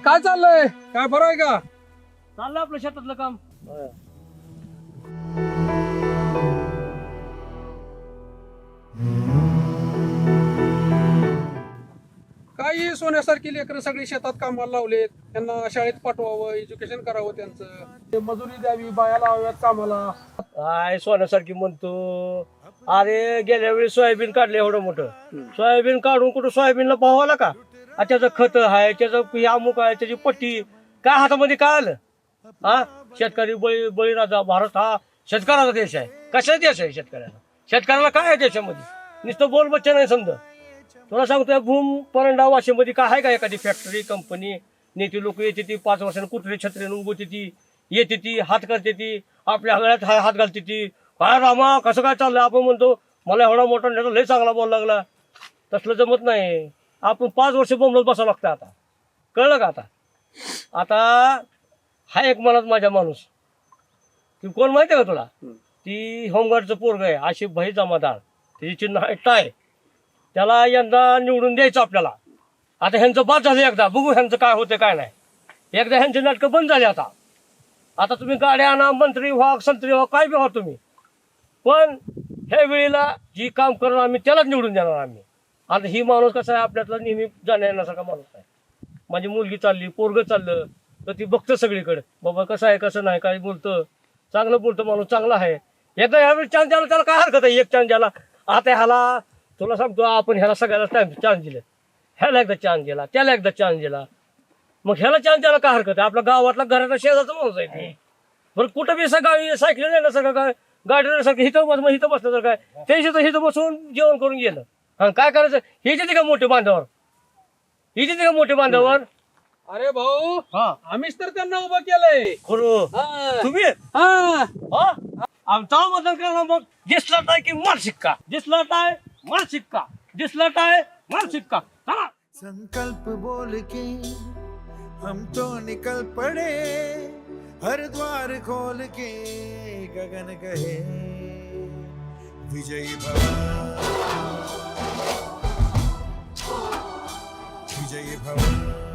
काय चाललंय? काय बरं आहे का? चाललं आपलं शेतातलं काम. काही सोन्यासारखी लेकरं सगळी शेतात कामाला लावलेत. त्यांना शाळेत पाठवावं, एज्युकेशन करावं त्यांचं. ते मजुरी द्यावी, बाया लावाव्यात कामाला. काय सोन्यासारखी म्हणतो. अरे गेल्या वेळी सोयाबीन काढले एवढं मोठं. सोयाबीन काढून कुठं सोयाबीनला भाव आला का? त्याचं खत आहे, त्याचं अमुक आहे, त्याची पट्टी काय हातामध्ये काय आलं? हा शेतकरी बळीराजा. भारत हा शेतकऱ्याचा देश आहे. कशाचा देश आहे शेतकऱ्याला? शेतकऱ्याला काय आहे देशामध्ये? नुसतं बोल बच्चा नाही समजा. तुला सांगतोय भूम परंडा वाशीमध्ये काय आहे का एखादी फॅक्टरी कंपनी? नेते लोक येते ती 5 वर्षांनी कुठली छत्रीने उभती ती येते ती हात करते ती आपल्या गळ्यात हात घालते ती. काय रामा कसं काय चाललंय? आपण म्हणतो मला एवढा मोठा नेता लय चांगला बोलायला लागला. तसलं जमत नाही. आपण 5 वर्ष बोंबलत बसावं लागतं. आता कळलं का? आता हा एक मनात माझ्या माणूस ती कोण माहिती आहे का तुला? ती होमगार्डचं पोरग आहे. आशिफ भाई जमादार. त्याची चिन्ह आहे टाय. त्याला यंदा निवडून द्यायचं आपल्याला. आता ह्यांचं बाद झालं एकदा. बघू ह्यांचं काय होतं काय नाही. एकदा ह्यांचे नाटकं बंद झाले. आता तुम्ही गाड्या आणा, मंत्री व्हा, संत्री व्हा, काय बी व्हा तुम्ही. पण ह्या वेळेला जी काम करणार आम्ही त्यालाच निवडून देणार आम्ही. आता ही माणूस कसा आहे आपल्यातला नेहमी जाण्या येण्यासारखा माणूस आहे. माझी मुलगी चालली, पोरग चाललं तर ती बघतं सगळीकडे. बाबा कसं आहे कसं नाही काय बोलतं. चांगलं बोलतं माणूस चांगला आहे. एकदा ह्यावेळी चान्स द्यायला त्याला काय हरकत आहे? एक चान्स द्यायला. आता ह्याला तुला सांगतो आपण ह्याला सगळ्याला चान्स दिले. ह्याला एकदा चान्स दिला, त्याला एकदा चान्स दिला. मग ह्याला चान्स द्यायला काय हरकत आहे? आपल्या गावातला घराचा शेजारचा माणूस आहे ते. बरं कुठं बी गाडी सायकल नाही ना सगळं काय गाडी सारखं हिथं बस. मग हिथं बसलं तर काय ते हिथं बसून जेवण करून गेलं. हा काय करायचं? हे येते का मोठे बांधावर? येते का मोठे बांधावर? अरे भाऊ, हा आम्हीच तर त्यांना उभं केलंय. खरं तुम्ही आमचा मतदान करणार. मग दिसला टाय की मार शिक्का, दिसला टाय मार शिक्का, दिसला टाय मार शिक्का. चला संकल्प बोल के हम तो निकल पड़े, हर द्वार खोल के गगन कहे विजयी भव, विजयी भव.